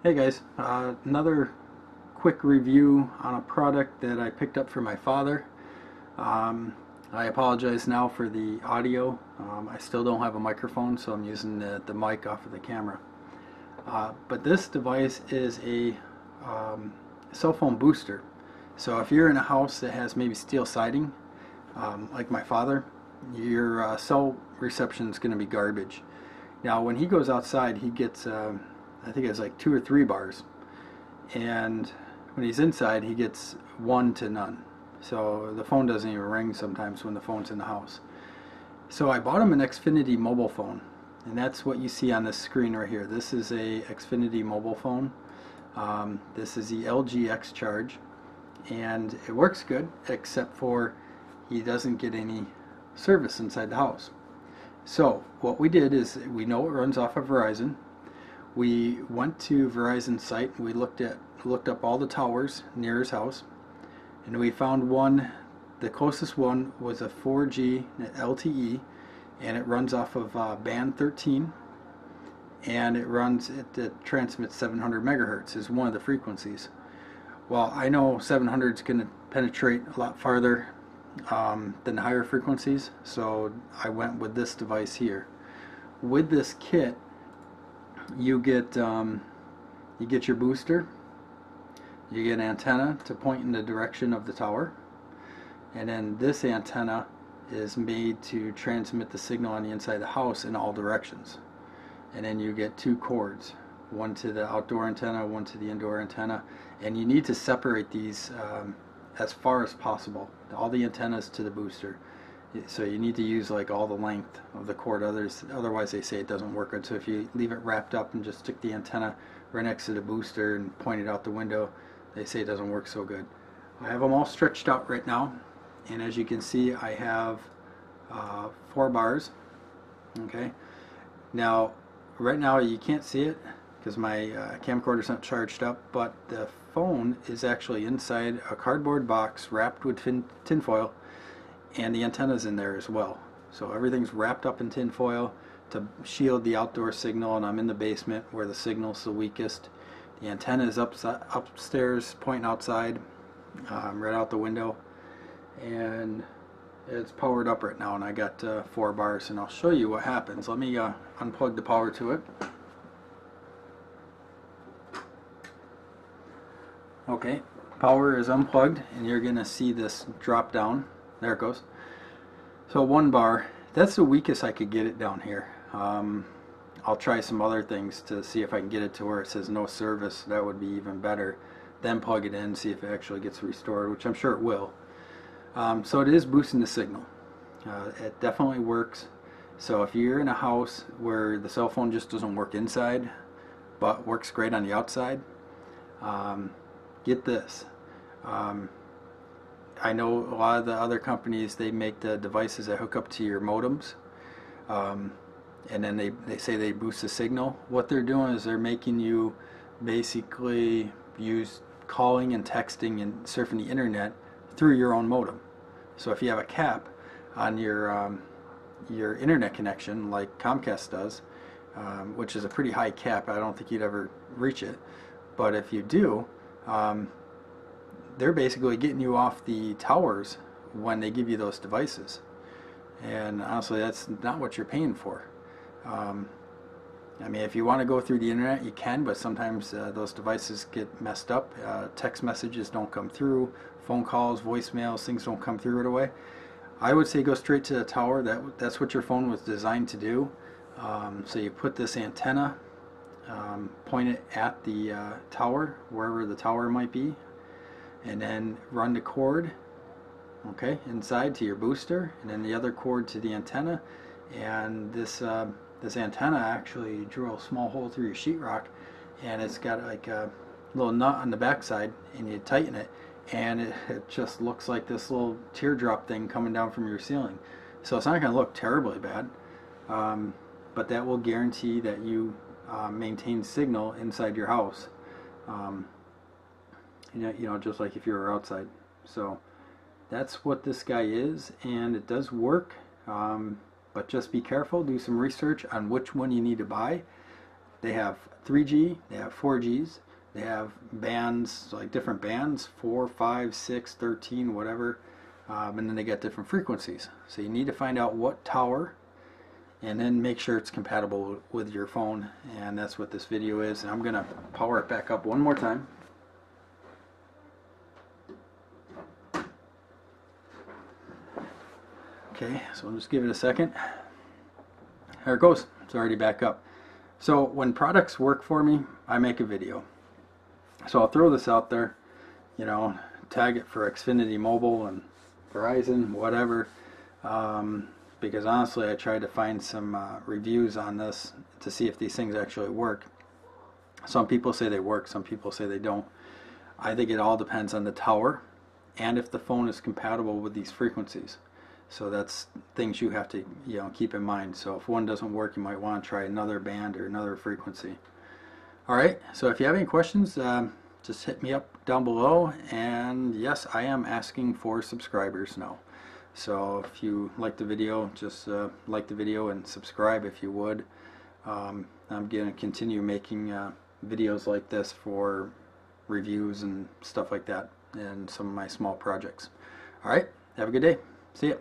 Hey guys, another quick review on a product that I picked up for my father. I apologize now for the audio. I still don't have a microphone, so I'm using the mic off of the camera. But this device is a cell phone booster. So if you're in a house that has maybe steel siding, like my father, your cell reception is going to be garbage. Now when he goes outside, he gets I think it's like 2 or 3 bars, and when he's inside he gets 1 to none. So the phone doesn't even ring sometimes when the phone's in the house. So I bought him an Xfinity mobile phone, and that's what you see on this screen right here. This is a Xfinity mobile phone. This is the LG X Charge, and it works good except for he doesn't get any service inside the house. So what we did is, we know it runs off of Verizon. We went to Verizon's site and we looked up all the towers near his house, and we found one. The closest one was a 4G LTE, and it runs off of band 13, and it transmits 700 megahertz is one of the frequencies. Well, I know 700 is going to penetrate a lot farther than the higher frequencies, so I went with this device here. With this kit, you get your booster, you get an antenna to point in the direction of the tower, and then this antenna is made to transmit the signal on the inside of the house in all directions. And then you get 2 cords, one to the outdoor antenna, one to the indoor antenna, and you need to separate these as far as possible, all the antennas to the booster. So you need to use like all the length of the cord, otherwise they say it doesn't work good. So if you leave it wrapped up and just stick the antenna right next to the booster and point it out the window, they say it doesn't work so good. I have them all stretched out right now, and as you can see I have 4 bars. Okay, now right now you can't see it because my camcorder's not charged up, but the phone is actually inside a cardboard box wrapped with tin foil, and the antenna's in there as well. So everything's wrapped up in tin foil to shield the outdoor signal, and I'm in the basement where the signal's the weakest. The antenna is upstairs pointing outside, right out the window, and it's powered up right now, and I got 4 bars, and I'll show you what happens. Let me unplug the power to it. Okay, power is unplugged, and you're gonna see this drop down. There it goes. So 1 bar, that's the weakest I could get it down here. I'll try some other things to see if I can get it to where it says no service. That would be even better. Then plug it in, see if it actually gets restored, which I'm sure it will. So it is boosting the signal. It definitely works. So if you're in a house where the cell phone just doesn't work inside but works great on the outside, get this. I know a lot of the other companies, they make the devices that hook up to your modems, and then they say they boost the signal. What they're doing is they're making you basically use calling and texting and surfing the internet through your own modem. So if you have a cap on your internet connection like Comcast does, which is a pretty high cap, I don't think you'd ever reach it, but if you do, they're basically getting you off the towers when they give you those devices, and honestly that's not what you're paying for. I mean, if you want to go through the internet you can, but sometimes those devices get messed up. Text messages don't come through, phone calls, voicemails, things don't come through right away. I would say go straight to the tower. That's what your phone was designed to do. So you put this antenna, point it at the tower, wherever the tower might be, and then run the cord, okay, inside to your booster, and then the other cord to the antenna. And this antenna actually drew a small hole through your sheetrock, and it's got like a little nut on the backside, and you tighten it, and it just looks like this little teardrop thing coming down from your ceiling. So it's not going to look terribly bad, but that will guarantee that you maintain signal inside your house. You know, just like if you were outside. So that's what this guy is, and it does work, but just be careful. Do some research on which one you need to buy. They have 3G, they have 4Gs, they have bands, like different bands, 4, 5, 6, 13, whatever, and then they get different frequencies. So you need to find out what tower and then make sure it's compatible with your phone, and that's what this video is. And I'm going to power it back up one more time. Okay, so I'll just give it a second. There it goes. It's already back up. So when products work for me, I make a video. So I'll throw this out there, you know, tag it for Xfinity Mobile and Verizon, whatever, because honestly I tried to find some reviews on this to see if these things actually work. Some people say they work, some people say they don't. I think it all depends on the tower and if the phone is compatible with these frequencies. So that's things you have to, you know, keep in mind. So if one doesn't work, you might want to try another band or another frequency. Alright, so if you have any questions, just hit me up down below. And yes, I am asking for subscribers now. So if you like the video, just like the video and subscribe if you would. I'm going to continue making videos like this for reviews and stuff like that and some of my small projects. Alright, have a good day. See ya.